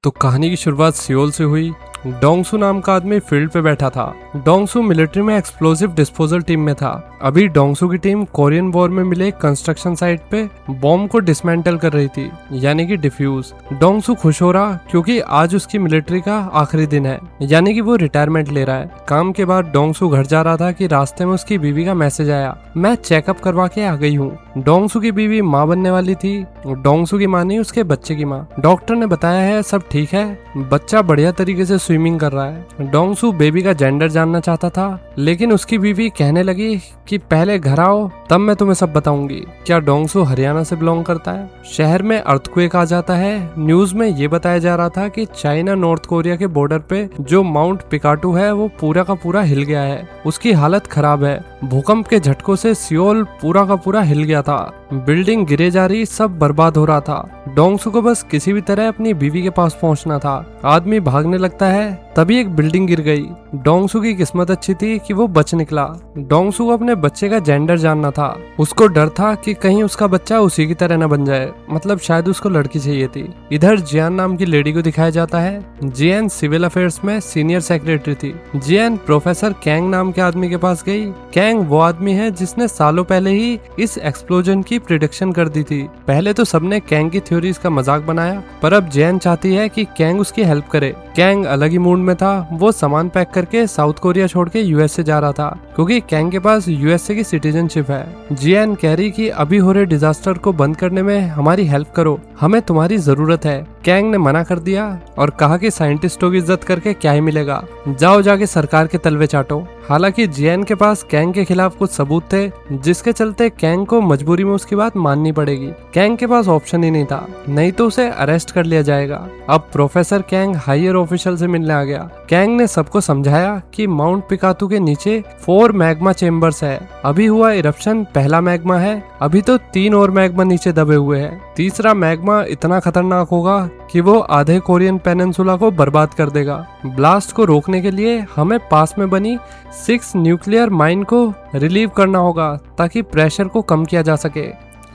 तो कहानी की शुरुआत सियोल से हुई। डोंगसू नाम का आदमी फील्ड पे बैठा था। डोंगसू मिलिट्री में एक्सप्लोसिव डिस्पोजल टीम में था। अभी डोंगसू की टीम कोरियन वॉर में मिले कंस्ट्रक्शन साइट पे बॉम्ब को डिसमेंटल कर रही थी, यानी कि डिफ्यूज। डोंगसू खुश हो रहा क्योंकि आज उसकी मिलिट्री का आखिरी दिन है, यानी कि वो रिटायरमेंट ले रहा है। काम के बाद डोंगसू घर जा रहा था कि रास्ते में उसकी बीवी का मैसेज आया, मैं चेकअप करवा के आ गई हूँ। डोंगसू की बीवी माँ बनने वाली थी। डोंगसू की माँ नहीं, उसके बच्चे की माँ। डॉक्टर ने बताया है सब ठीक है, बच्चा बढ़िया तरीके से स्विमिंग कर रहा है। डोंगसू बेबी का जेंडर जानना चाहता था, लेकिन उसकी बीवी कहने लगी कि पहले घर आओ तब मैं तुम्हें सब बताऊंगी। क्या डोंगसू हरियाणा से बिलोंग करता है? शहर में अर्थक्वेक आ जाता है। न्यूज में ये बताया जा रहा था कि चाइना नॉर्थ कोरिया के बॉर्डर पे जो माउंट पिकाटू है वो पूरा का पूरा हिल गया है, उसकी हालत खराब है। भूकंप के झटकों से सियोल पूरा का पूरा हिल गया था, बिल्डिंग गिरे जा रही, सब बर्बाद हो रहा था। डोंगसू को बस किसी भी तरह अपनी बीवी के पास पहुंचना था। आदमी भागने लगता है, तभी एक बिल्डिंग गिर गई। डोंगसू की किस्मत अच्छी थी कि वो बच निकला। डोंगसू को अपने बच्चे का जेंडर जानना था। उसको डर था कि कहीं उसका बच्चा उसी की तरह न बन जाए, मतलब शायद उसको लड़की चाहिए थी। इधर जियान नाम की लेडी को दिखाया जाता है। जियान सिविल अफेयर्स में सीनियर सेक्रेटरी थी। जियान प्रोफेसर कैंग नाम के आदमी के पास गई। कैंग वो आदमी है जिसने सालों पहले ही इस एक्सप्लोजन की प्रिडिक्शन कर दी थी। पहले तो सबने कैंग की थ्योरीज का मजाक बनाया, पर अब जियान चाहती है कि कैंग उसकी हेल्प करे। कैंग अलग ही मूड में था। वो सामान पैक करके साउथ कोरिया छोड़ के यूएसए जा रहा था, क्योंकि कैंग के पास यूएसए की सिटीजनशिप है। जियान कह रही कि अभी हो रहे डिजास्टर को बंद करने में हमारी हेल्प करो, हमें तुम्हारी जरूरत है। कैंग ने मना कर दिया और कहा कि साइंटिस्टों की इज्जत करके क्या ही मिलेगा, जाओ जाके सरकार के तलवे चाटो। हालांकि जियान के पास कैंग के खिलाफ कुछ सबूत थे, जिसके चलते कैंग को मजबूरी में उसकी बात माननी पड़ेगी। कैंग के पास ऑप्शन ही नहीं था, नहीं तो उसे अरेस्ट कर लिया जाएगा। अब प्रोफेसर कैंग हायर ऑफिशियल से मिलने आ गया। कैंग ने सबको समझाया कि माउंट पिकातू के नीचे 4 मैग्मा चेम्बर्स है। अभी हुआ इरप्शन पहला मैग्मा है, अभी तो 3 और मैग्मा नीचे दबे हुए हैं। तीसरा मैग्मा इतना खतरनाक होगा कि वो आधे कोरियन पेनिनसुला को बर्बाद कर देगा। ब्लास्ट को रोकने के लिए हमें पास में बनी 6 न्यूक्लियर माइन को रिलीव करना होगा, ताकि प्रेशर को कम किया जा सके।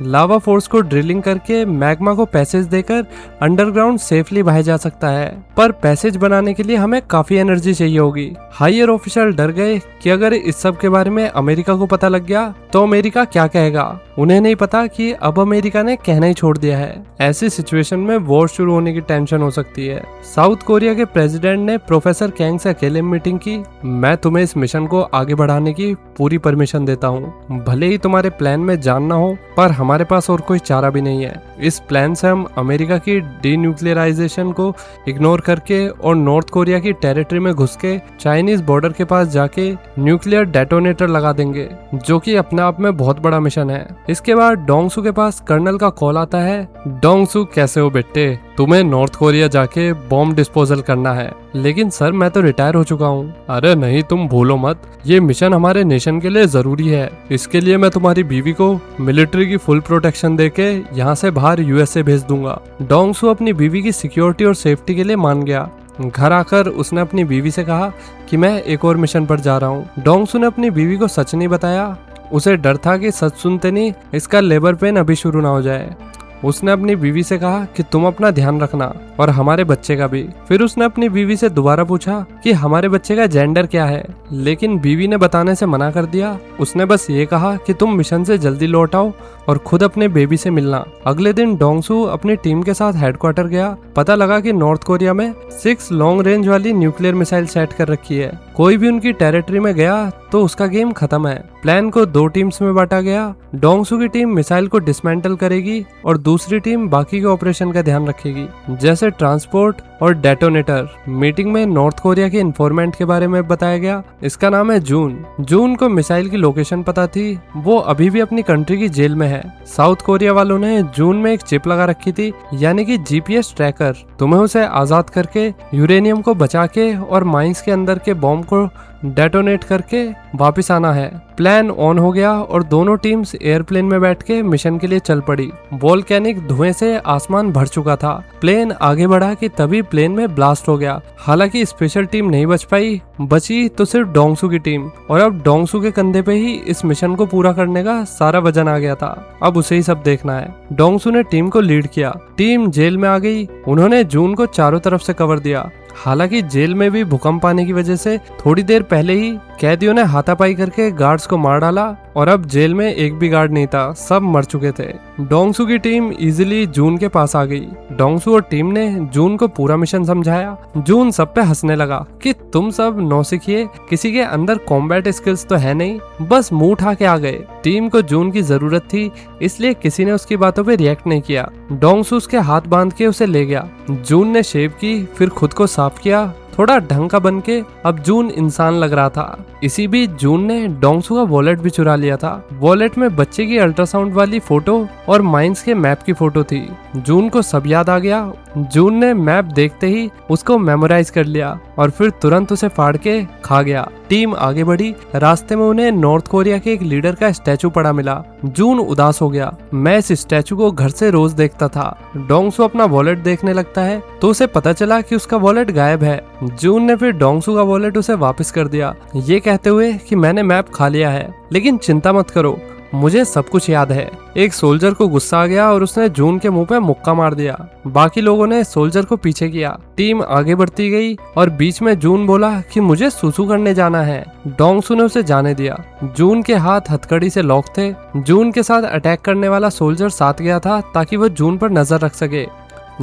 लावा फोर्स को ड्रिलिंग करके मैग्मा को पैसेज देकर अंडरग्राउंड सेफली बहाया जा सकता है, पर पैसेज बनाने के लिए हमें काफी एनर्जी चाहिए होगी। हायर ऑफिशियल डर गए कि अगर इस सब के बारे में अमेरिका को पता लग गया तो अमेरिका क्या कहेगा। उन्हें नहीं पता कि अब अमेरिका ने कहना ही छोड़ दिया है। ऐसी सिचुएशन में वॉर शुरू होने की टेंशन हो सकती है। साउथ कोरिया के प्रेसिडेंट ने प्रोफेसर कैंग से अकेले मीटिंग की। मैं तुम्हें इस मिशन को आगे बढ़ाने की पूरी परमिशन देता हूँ, भले ही तुम्हारे प्लान में जान ना हो, पर हमारे पास और कोई चारा भी नहीं है। इस प्लान से हम अमेरिका की डीन्यूक्लियराइजेशन को इग्नोर करके और नॉर्थ कोरिया की टेरिटरी में घुस के चाइनीज बॉर्डर के पास जाके न्यूक्लियर डेटोनेटर लगा देंगे, जो कि अपने आप में बहुत बड़ा मिशन है। इसके बाद डोंगसू के पास कर्नल का कॉल आता है। डोंगसू कैसे हो बेटे, तुम्हें नॉर्थ कोरिया जाके बॉम्ब डिस्पोजल करना है। लेकिन सर मैं तो रिटायर हो चुका हूँ। अरे नहीं, तुम भूलो मत, ये मिशन हमारे नेशन के लिए जरूरी है। इसके लिए मैं तुम्हारी बीवी को मिलिट्री की फुल प्रोटेक्शन देके यहाँ से बाहर यूएसए भेज दूंगा। डोंगसू अपनी बीवी की सिक्योरिटी और सेफ्टी के लिए मान गया। घर आकर उसने अपनी बीवी से कहा कि मैं एक और मिशन पर जा रहा हूँ। डोंगसू ने अपनी बीवी को सच नहीं बताया। उसे डर था कि सच सुनते नहीं इसका लेबर पेन अभी शुरू ना हो जाए। उसने अपनी बीवी से कहा कि तुम अपना ध्यान रखना और हमारे बच्चे का भी। फिर उसने अपनी बीवी से दोबारा पूछा कि हमारे बच्चे का जेंडर क्या है, लेकिन बीवी ने बताने से मना कर दिया। उसने बस ये कहा कि तुम मिशन से जल्दी लौट आओ और खुद अपने बेबी से मिलना। अगले दिन डोंगसू अपनी टीम के साथ हेडक्वार्टर गया। पता लगा कि नॉर्थ कोरिया में 6 लॉन्ग रेंज वाली न्यूक्लियर मिसाइल सेट कर रखी है। कोई भी उनकी टेरिटरी में गया तो उसका गेम खत्म है। प्लान को 2 टीम्स में बांटा गया। डोंगसू की टीम मिसाइल को डिसमेंटल करेगी और दूसरी टीम बाकी के ऑपरेशन का ध्यान रखेगी, जैसे ट्रांसपोर्ट और डेटोनेटर। मीटिंग में नॉर्थ कोरिया के इन्फॉर्मेंट के बारे में बताया गया। इसका नाम है जून। जून को मिसाइल की लोकेशन पता थी, वो अभी भी अपनी कंट्री की जेल में है। साउथ कोरिया वालों ने जून में एक चिप लगा रखी थी, यानी कि जीपीएस ट्रैकर। तुम्हें उसे आजाद करके यूरेनियम को बचा के और माइंस के अंदर के बॉम्ब को डेटोनेट करके वापस आना है। प्लान ऑन हो गया और दोनों टीम्स एयरप्लेन में बैठ के मिशन के लिए चल पड़ी। वोल्केनिक धुएं से आसमान भर चुका था। प्लेन आगे बढ़ा कि तभी प्लेन में ब्लास्ट हो गया। हालांकि स्पेशल टीम नहीं बच पाई, बची तो सिर्फ डोंगसू की टीम। और अब डोंगसू के कंधे पे ही इस मिशन को पूरा करने का सारा वजन आ गया था। अब उसे ही सब देखना है। डोंगसू ने टीम को लीड किया। टीम जेल में आ गई। उन्होंने जून को चारों तरफ से कवर दिया। हालांकि जेल में भी भूकंप आने की वजह से थोड़ी देर पहले ही कैदियों ने हाथापाई करके गार्ड्स को मार डाला और अब जेल में एक भी गार्ड नहीं था, सब मर चुके थे। डोंगसू की टीम इजीली जून के पास आ गई। डोंगसू और टीम ने जून को पूरा मिशन समझाया। जून सब पे हंसने लगा कि तुम सब नौसिखिए, किसी के अंदर कॉम्बैट स्किल्स तो है नहीं, बस मुंह उठा के आ गए। टीम को जून की जरूरत थी, इसलिए किसी ने उसकी बातों पे रिएक्ट नहीं किया। डोंगसू उसके हाथ बांध के उसे ले गया। जून ने शेव की, फिर खुद को साफ किया, थोड़ा ढंग का बन के अब जून इंसान लग रहा था। इसी बीच जून ने डोंगसू का वॉलेट भी चुरा लिया था। वॉलेट में बच्चे की अल्ट्रासाउंड वाली फोटो और माइंस के मैप की फोटो थी। जून को सब याद आ गया। जून ने मैप देखते ही उसको मेमोराइज कर लिया और फिर तुरंत उसे फाड़ के खा गया। टीम आगे बढ़ी। रास्ते में उन्हें नॉर्थ कोरिया के एक लीडर का स्टैचू पड़ा मिला। जून उदास हो गया। मैं इस स्टैचू को घर से रोज देखता था। डोंगसू अपना वॉलेट देखने लगता है तो उसे पता चला कि उसका वॉलेट गायब है। जून ने फिर डोंगसू का वॉलेट उसे वापस कर दिया, ये कहते हुए कि मैंने मैप खा लिया है, लेकिन चिंता मत करो, मुझे सब कुछ याद है। एक सोल्जर को गुस्सा आ गया और उसने जून के मुंह पे मुक्का मार दिया। बाकी लोगों ने सोल्जर को पीछे किया। टीम आगे बढ़ती गई और बीच में जून बोला कि मुझे सुसु करने जाना है। डोंगसू ने उसे जाने दिया। जून के हाथ हथकड़ी से लॉक थे। जून के साथ अटैक करने वाला सोल्जर साथ गया था ताकि वो जून पर नजर रख सके।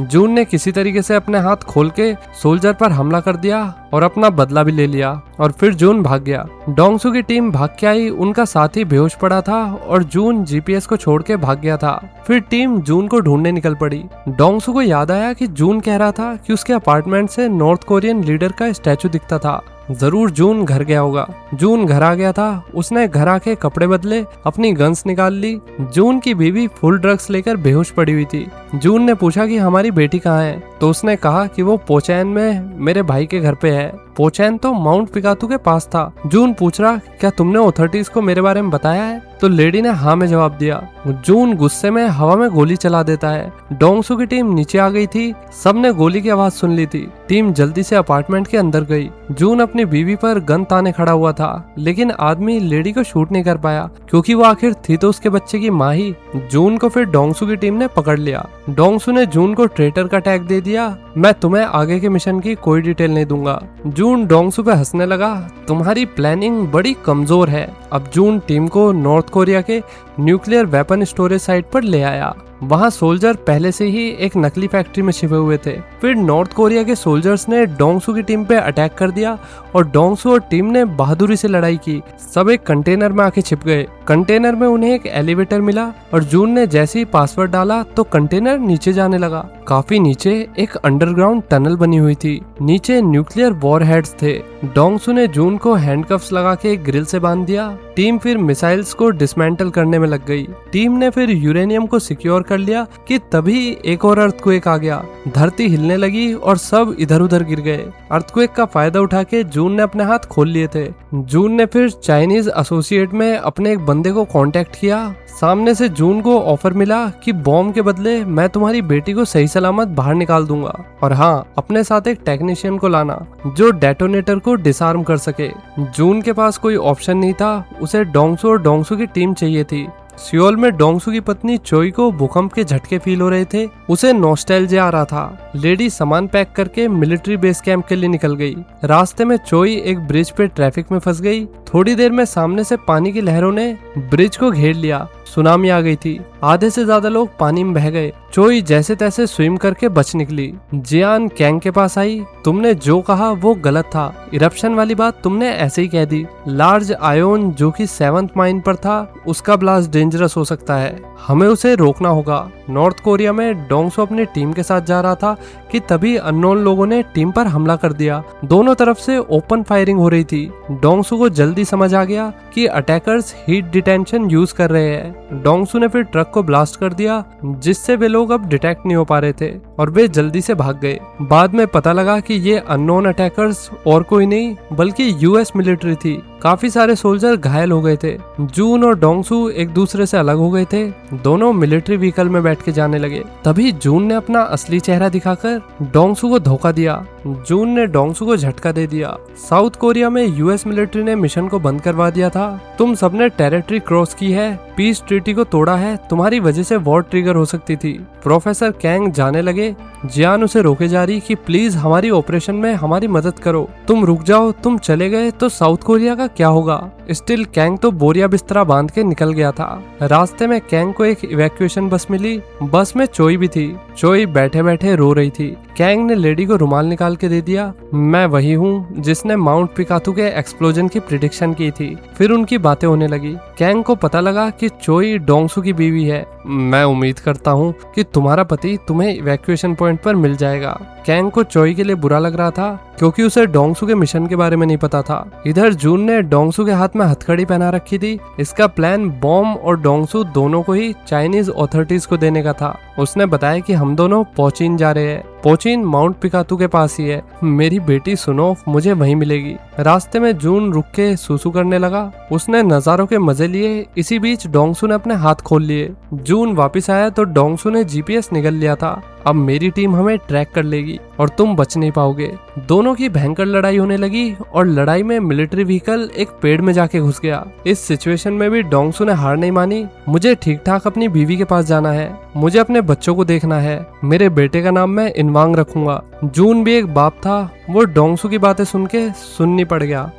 जून ने किसी तरीके से अपने हाथ खोल के सोल्जर पर हमला कर दिया और अपना बदला भी ले लिया और फिर जून भाग गया। डोंगसू की टीम भाग के आई। उनका साथी बेहोश पड़ा था और जून जीपीएस को छोड़ के भाग गया था। फिर टीम जून को ढूंढने निकल पड़ी। डोंगसू को याद आया कि जून कह रहा था कि उसके अपार्टमेंट से नॉर्थ कोरियन लीडर का स्टैचू दिखता था। जरूर जून घर गया होगा। जून घर आ गया था। उसने घर आके कपड़े बदले, अपनी गन्स निकाल ली। जून की बीवी फुल ड्रग्स लेकर बेहोश पड़ी हुई थी। जून ने पूछा कि हमारी बेटी कहाँ है, तो उसने कहा कि वो पोचैन में मेरे भाई के घर पे है। पोचैन तो माउंट पिकातू के पास था। जून पूछ रहा, क्या तुमने अथॉरिटीज को मेरे बारे में बताया है? तो लेडी ने हाँ में जवाब दिया। जून गुस्से में हवा में गोली चला देता है। डोंगसू की टीम नीचे आ गई थी। सबने गोली की आवाज सुन ली थी। टीम जल्दी से अपार्टमेंट के अंदर गई। जून अपनी बीवी पर गन ताने खड़ा हुआ था, लेकिन आदमी लेडी को शूट नहीं कर पाया क्योंकि वो आखिर थी तो उसके बच्चे की माँ ही। जून को फिर डोंगसू की टीम ने पकड़ लिया। डोंगसू ने जून को ट्रेटर का टैग दे दिया। मैं तुम्हें आगे के मिशन की कोई डिटेल नहीं दूंगा। जून डोंगसू पे हंसने लगा, तुम्हारी प्लानिंग बड़ी कमजोर है। अब जून टीम को नॉर्थ कोरिया के न्यूक्लियर वेपन स्टोरेज साइट पर ले आया। वहाँ सोल्जर पहले से ही एक नकली फैक्ट्री में छिपे हुए थे। फिर नॉर्थ कोरिया के सोल्जर्स ने डोंगसू की टीम पे अटैक कर दिया और डोंगसू और टीम ने बहादुरी से लड़ाई की। सब एक कंटेनर में आके छिप गए। कंटेनर में उन्हें एक एलिवेटर मिला और जून ने जैसे ही पासवर्ड डाला तो कंटेनर नीचे जाने लगा। काफी नीचे एक अंडरग्राउंड टनल बनी हुई थी। नीचे न्यूक्लियर वॉरहेड्स थे। डोंगसू ने जून को हैंडकफ्स लगा के एक ग्रिल से बांध दिया। टीम फिर मिसाइल्स को डिसमेंटल करने में लग गई। टीम ने फिर यूरेनियम को सिक्योर कर लिया कि तभी एक और अर्थक्वेक आ गया। धरती हिलने लगी और सब इधर उधर गिर गए। अर्थक्वेक का फायदा उठा के जून ने अपने हाथ खोल लिए थे। जून ने फिर चाइनीज एसोसिएट में अपने एक बंदे को कांटेक्ट किया। सामने से जून को ऑफर मिला कि बॉम्ब के बदले मैं तुम्हारी बेटी को सही सलामत बाहर निकाल दूंगा, और हाँ, अपने साथ एक टेक्नीशियन को लाना जो डेटोनेटर को डिसआर्म कर सके। जून के पास कोई ऑप्शन नहीं था। उसे डोंगसू और डोंगसू की टीम चाहिए थी। सियोल में डोंगसू की पत्नी चोई को भूकंप के झटके फील हो रहे थे। उसे नॉस्टैल्जिया आ रहा था। लेडी सामान पैक करके मिलिट्री बेस कैंप के लिए निकल गई। रास्ते में चोई एक ब्रिज पे ट्रैफिक में फंस गई। थोड़ी देर में सामने से पानी की लहरों ने ब्रिज को घेर लिया। सुनामी आ गई थी। आधे से ज्यादा लोग पानी में बह गए। चोई जैसे तैसे स्विम करके बच निकली। जियान कैंग के पास आई। तुमने जो कहा वो गलत था। इरप्शन वाली बात तुमने ऐसे ही कह दी। लार्ज आयोन जो कि 7th माइन पर था, उसका ब्लास्ट डेंजरस हो सकता है। हमें उसे रोकना होगा। नॉर्थ कोरिया में डोंगसू अपनी टीम के साथ जा रहा था कि तभी अननोन लोगों ने टीम पर हमला कर दिया। दोनों तरफ से ओपन फायरिंग हो रही थी। डोंगसू को जल्दी समझ आ गया कि अटैकर्स हीट डिटेंशन यूज कर रहे हैं। डोंगसू ने फिर ट्रक को ब्लास्ट कर दिया, जिससे वे लोग अब डिटेक्ट नहीं हो पा रहे थे और वे जल्दी से भाग गए। बाद में पता लगा कि ये अननोन अटैकर्स और कोई नहीं बल्कि यूएस मिलिट्री थी। काफी सारे सोल्जर घायल हो गए थे। जून और डोंगसू एक दूसरे से अलग हो गए थे। दोनों मिलिट्री व्हीकल में बैठ के जाने लगे। तभी जून ने अपना असली चेहरा दिखाकर डोंगसू को धोखा दिया। जून ने डोंगसू को झटका दे दिया। साउथ कोरिया में यूएस मिलिट्री ने मिशन को बंद करवा दिया था। तुम सबने टेरिटरी क्रॉस की है, पीस ट्रीटी को तोड़ा है, तुम्हारी वजह से वॉर ट्रिगर हो सकती थी। प्रोफेसर कैंग जाने लगे। जियान उसे रोके जा रही कि प्लीज हमारी ऑपरेशन में हमारी मदद करो, तुम रुक जाओ, तुम चले गए तो साउथ कोरिया का क्या होगा। स्टिल कैंग तो बोरिया बिस्तरा बांध के निकल गया था। रास्ते में कैंग को एक इवैक्यूएशन बस मिली। बस में चोई भी थी। चोई बैठे बैठे रो रही थी। कैंग ने लेडी को रुमाल निकाल के दे दिया। मैं वही हूँ जिसने माउंट पिकातू के एक्सप्लोजन की प्रिडिक्शन की थी। फिर उनकी बातें होने लगी। कैंग को पता लगा कि चोई डोंगसू की बीवी है। मैं उम्मीद करता हूँ कि तुम्हारा पति तुम्हें इवैक्यूएशन पॉइंट पर मिल जाएगा। कैंग को चोई के लिए बुरा लग रहा था क्योंकि उसे डोंगसू के मिशन के बारे में नहीं पता था। इधर जून ने डोंगसू के हाथ में हथकड़ी पहना रखी थी। इसका प्लान बॉम्ब और डोंगसू दोनों को ही चाइनीज ऑथोरिटीज को देने का था। उसने बताया कि हम दोनों पोचीन जा रहे हैं। पोचीन माउंट पिकातू के पास ही है। मेरी बेटी सुनो मुझे वहीं मिलेगी। रास्ते में जून रुक के सूसू करने लगा। उसने नजारों के मजे लिए। इसी बीच डोंगसू ने अपने हाथ खोल लिए। जून वापस आया तो डोंगसू ने जीपीएस निगल लिया था। अब मेरी टीम हमें ट्रैक कर लेगी और तुम बच नहीं पाओगे। दोनों की भयंकर लड़ाई होने लगी और लड़ाई में मिलिट्री व्हीकल एक पेड़ में जाके घुस गया। इस सिचुएशन में भी डोंगसू ने हार नहीं मानी। मुझे ठीक ठाक अपनी बीवी के पास जाना है, मुझे अपने बच्चों को देखना है, मेरे बेटे का नाम मैं इनवांग रखूंगा। जून भी एक बाप था। वो डोंगसू की बातें सुन के सुननी पड़ गया।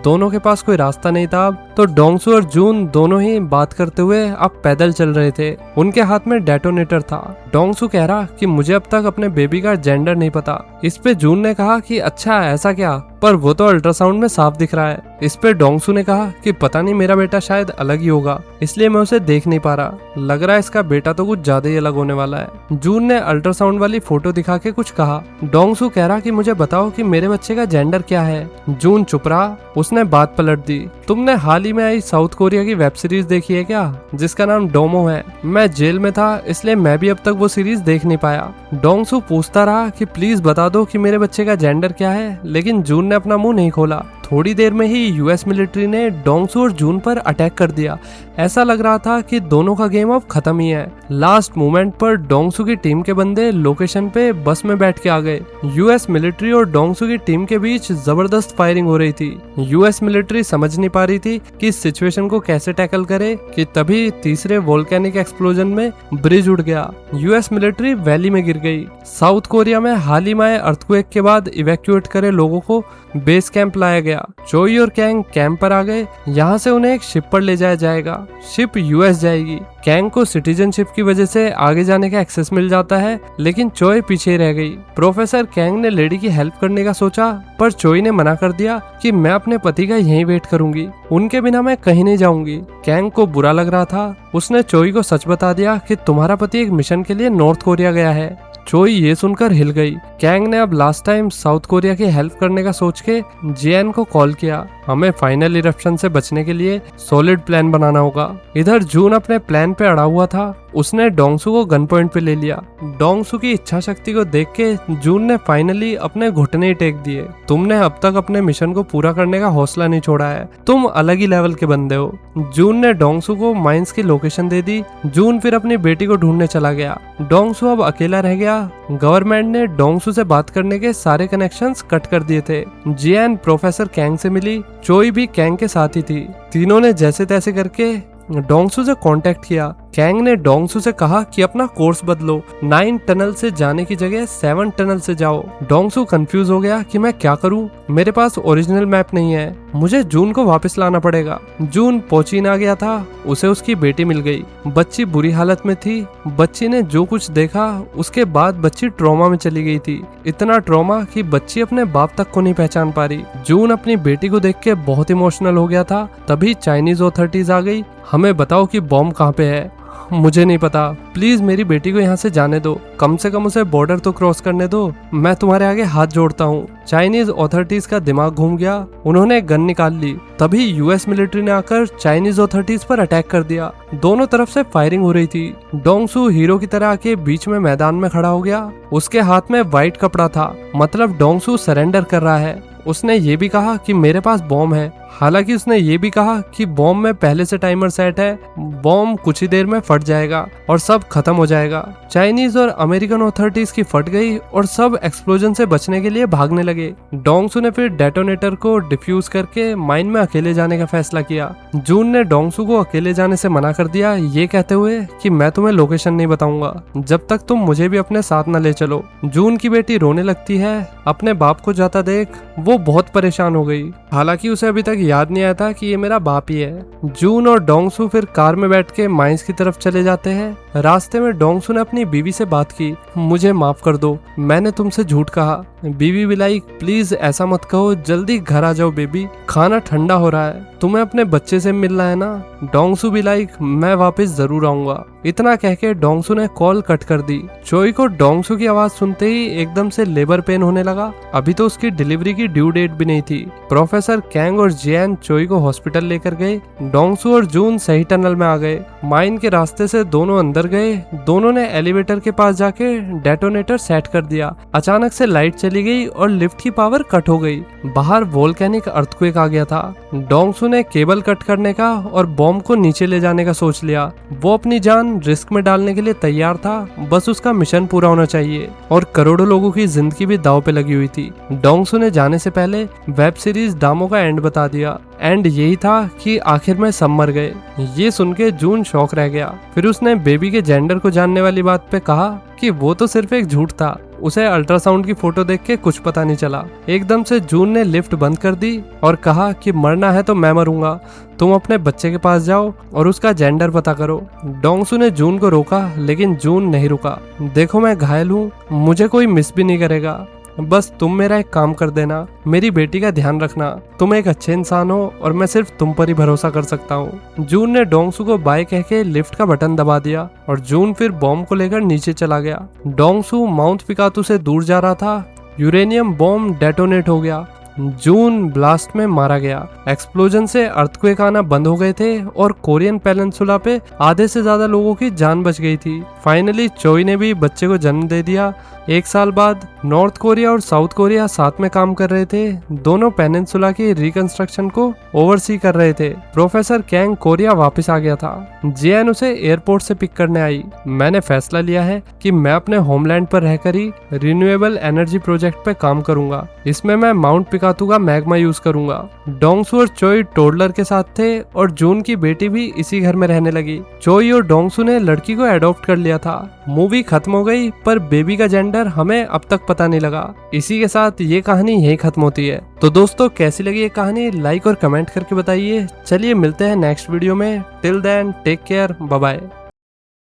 दोनों के पास कोई रास्ता नहीं था तो डोंगसू और जून दोनों ही बात करते हुए अब पैदल चल रहे थे। उनके हाथ में डेटोनेटर था। डोंगसू कह रहा कि मुझे अब तक अपने बेबी का जेंडर नहीं पता। इस पे जून ने कहा कि अच्छा ऐसा क्या, पर वो तो अल्ट्रासाउंड में साफ दिख रहा है। इस पे डोंगसू ने कहा कि पता नहीं मेरा बेटा शायद अलग ही होगा, इसलिए मैं उसे देख नहीं पा रहा। लग रहा है इसका बेटा तो कुछ ज्यादा ही अलग होने वाला है। जून ने अल्ट्रासाउंड वाली फोटो दिखा के कुछ कहा। डोंगसू कह रहा कि मुझे बताओ कि मेरे बच्चे का जेंडर क्या है। जून चुप रहा। उसने बात पलट दी। तुमने हाल ही में आई साउथ कोरिया की वेब सीरीज देखी है क्या, जिसका नाम डोमो है? मैं जेल में था इसलिए मैं भी अब तक वो सीरीज देख नहीं पाया। डोंगसू पूछता रहा कि प्लीज बता दो कि मेरे बच्चे का जेंडर क्या है, लेकिन जून ने अपना मुंह नहीं खोला। थोड़ी देर में ही यूएस मिलिट्री ने डोंगसू और जून पर अटैक कर दिया। ऐसा लग रहा था कि दोनों का गेम अब खत्म ही है। लास्ट मोमेंट पर डोंगसू की टीम के बंदे लोकेशन पे बस में बैठ के आ गए। यूएस मिलिट्री और डोंगसू की टीम के बीच जबरदस्त फायरिंग हो रही थी। यूएस मिलिट्री समझ नहीं पा रही थी कि इस सिचुएशन को कैसे टैकल करे कि तभी तीसरे वोल्केनिक एक्सप्लोजन में ब्रिज उड़ गया। यूएस मिलिट्री वैली में गिर गई। साउथ कोरिया में हाल ही में अर्थक्वेक के बाद इवैक्यूएट करे लोगों को बेस कैंप लाया गया। चोई और कैंग कैंप पर आ गए। यहाँ से उन्हें एक शिप पर ले जाया जाएगा। शिप यूएस जाएगी। कैंग को सिटीजनशिप की वजह से आगे जाने का एक्सेस मिल जाता है, लेकिन चोई पीछे रह गई। प्रोफेसर कैंग ने लेडी की हेल्प करने का सोचा, पर चोई ने मना कर दिया कि मैं अपने पति का यहीं वेट करूंगी, उनके बिना मैं कहीं नहीं जाऊंगी। कैंग को बुरा लग रहा था। उसने चोई को सच बता दिया कि तुम्हारा पति एक मिशन के लिए नॉर्थ कोरिया गया है। चोई ये सुनकर हिल गई। कैंग ने अब लास्ट टाइम साउथ कोरिया की हेल्प करने का सोच के जेएन को कॉल किया। हमें फाइनल इरप्शन से बचने के लिए सॉलिड प्लान बनाना होगा। इधर जून अपने प्लान पे अड़ा हुआ था। उसने डोंगसू को गन पॉइंट पे ले लिया। डोंगसू की इच्छा शक्ति को देख के जून ने फाइनली अपने घुटने ही टेक दिए। तुमने अब तक अपने मिशन को पूरा करने का हौसला नहीं छोड़ा है, तुम अलग ही लेवल के बंदे हो। जून ने डोंगसू को माइंस की लोकेशन दे दी। जून फिर अपनी बेटी को ढूंढने चला गया। डोंगसू अब अकेला रह गया। गवर्नमेंट ने डोंगसू से बात करने के सारे कनेक्शंस कट कर दिए थे। जियान प्रोफेसर कैंग से मिली। चोई भी कैंग के साथ ही थी। तीनों ने जैसे तैसे करके डोंगसू से कांटेक्ट किया। कैंग ने डोंगसू से कहा कि अपना कोर्स बदलो, 9 टनल से जाने की जगह 7 टनल से जाओ। डोंगसू कंफ्यूज हो गया कि मैं क्या करूं, मेरे पास ओरिजिनल मैप नहीं है, मुझे जून को वापस लाना पड़ेगा। जून पोचीन आ गया था। उसे उसकी बेटी मिल गई। बच्ची बुरी हालत में थी। बच्ची ने जो कुछ देखा उसके बाद बच्ची ट्रॉमा में चली गई थी। इतना ट्रॉमा कि बच्ची अपने बाप तक को नहीं पहचान पा रही। जून अपनी बेटी को देख के बहुत इमोशनल हो गया था। तभी चाइनीज ऑथोरिटीज आ गई। हमें बताओ कि बॉम्ब कहाँ पे है। मुझे नहीं पता, प्लीज मेरी बेटी को यहाँ से जाने दो, कम से कम उसे बॉर्डर तो क्रॉस करने दो, मैं तुम्हारे आगे हाथ जोड़ता हूँ। चाइनीज अथॉरिटीज का दिमाग घूम गया, उन्होंने गन निकाल ली। तभी यूएस मिलिट्री ने आकर चाइनीज अथॉरिटीज पर अटैक कर दिया। दोनों तरफ से फायरिंग हो रही थी। डोंगसू हीरो की तरह आके बीच में मैदान में खड़ा हो गया। उसके हाथ में व्हाइट कपड़ा था, मतलब डोंगसू सरेंडर कर रहा है। उसने ये भी कहा कि मेरे पास बॉम्ब है। हालांकि उसने ये भी कहा कि बॉम्ब में पहले से टाइमर सेट है, बॉम्ब कुछ ही देर में फट जाएगा और सब खत्म हो जाएगा। चाइनीज और अमेरिकन अथॉरिटीज की फट गई और सब एक्सप्लोजन से बचने के लिए भागने लगे। डोंगसू ने फिर डेटोनेटर को डिफ्यूज करके माइन में अकेले जाने का फैसला किया। जून ने डोंगसू को अकेले जाने से मना कर दिया, ये कहते हुए कि मैं तुम्हें लोकेशन नहीं बताऊंगा जब तक तुम मुझे भी अपने साथ न ले चलो। जून की बेटी रोने लगती है। अपने बाप को जाता देख वो बहुत परेशान हो गई। हालांकि उसे अभी तक याद नहीं आया था कि ये मेरा बाप ही है। जून और डोंगसू फिर कार में बैठ के माइंस की तरफ चले जाते हैं। रास्ते में डोंगसू ने अपनी बीवी से बात की, मुझे माफ कर दो, मैंने तुमसे झूठ कहा। बीवी भी लाइक, प्लीज ऐसा मत कहो, जल्दी घर आ जाओ बेबी, खाना ठंडा हो रहा है, तुम्हें अपने बच्चे से मिलना है ना। डोंगसू भी लाइक, मैं वापस जरूर आऊंगा। इतना कह के डोंगसू ने कॉल कट कर दी। चोई को डोंगसू की आवाज सुनते ही एकदम से लेबर पेन होने लगा। अभी तो उसकी डिलीवरी की ड्यू डेट भी नहीं थी। प्रोफेसर कैंग और जियान चोई को हॉस्पिटल लेकर गए। डोंगसू और जून सही टनल में आ गए। माइन के रास्ते से दोनों अंदर गए। दोनों ने एलिवेटर के पास जाके डेटोनेटर सेट कर दिया। अचानक से लाइट चली गई और लिफ्ट की पावर कट हो गई। बाहर वोल्केनिक अर्थक्वेक आ गया था। डोंगसू ने केबल कट करने का और बॉम्ब को नीचे ले जाने का सोच लिया। वो अपनी जान रिस्क में डालने के लिए तैयार था, बस उसका मिशन पूरा होना चाहिए। और करोड़ों लोगों की जिंदगी भी दांव पे लगी हुई थी। डोंगसू ने जाने से पहले वेब सीरीज दामो का एंड बता दिया। एंड यही था कि आखिर में सब मर गए। ये सुन के जून शॉक रह गया। फिर उसने बेबी के जेंडर को जानने वाली बात पे कहा कि वो तो सिर्फ एक झूठ था, उसे अल्ट्रासाउंड की फोटो देख के कुछ पता नहीं चला। एकदम से जून ने लिफ्ट बंद कर दी और कहा कि मरना है तो मैं मरूंगा, तुम अपने बच्चे के पास जाओ और उसका जेंडर पता करो। डोंगसू ने जून को रोका, लेकिन जून नहीं रुका। देखो मैं घायल हूँ, मुझे कोई मिस भी नहीं करेगा, बस तुम मेरा एक काम कर देना, मेरी बेटी का ध्यान रखना, तुम एक अच्छे इंसान हो और मैं सिर्फ तुम पर ही भरोसा कर सकता हूँ। जून ने डोंगसू को बाय कह के लिफ्ट का बटन दबा दिया और जून फिर बॉम्ब को लेकर नीचे चला गया। डोंगसू माउंट पिकातू से दूर जा रहा था। यूरेनियम बॉम्ब डेटोनेट हो गया। जून ब्लास्ट में मारा गया। एक्सप्लोजन से अर्थक्वेक आना बंद हो गए थे और कोरियन पेनिनसुला पे आधे से ज्यादा लोगों की जान बच गई थी। फाइनली चोई ने भी बच्चे को जन्म दे दिया। 1 साल बाद नॉर्थ कोरिया और साउथ कोरिया साथ में काम कर रहे थे। दोनों पेनिनसुला की रिकंस्ट्रक्शन को ओवरसी कर रहे थे। प्रोफेसर कैंग कोरिया वापस आ गया था। जियान उसे एयरपोर्ट से पिक करने आई। मैंने फैसला लिया है कि मैं अपने होमलैंड पर रहकर ही रिन्यूएबल एनर्जी प्रोजेक्ट पे काम करूंगा। इसमें मैं माउंट पिकातू का मैग्मा यूज करूंगा। डोंगसू और चोई टोडलर के साथ थे और जून की बेटी भी इसी घर में रहने लगी। चोई और डोंगसू ने लड़की को एडॉप्ट कर लिया था। मूवी खत्म हो गई पर बेबी का जेंडर हमें अब तक पता नहीं लगा। इसी के साथ ये कहानी यही खत्म होती है। तो दोस्तों कैसी लगी ये कहानी, लाइक और कमेंट करके बताइए। चलिए मिलते हैं नेक्स्ट वीडियो में। Till then take care, bye bye.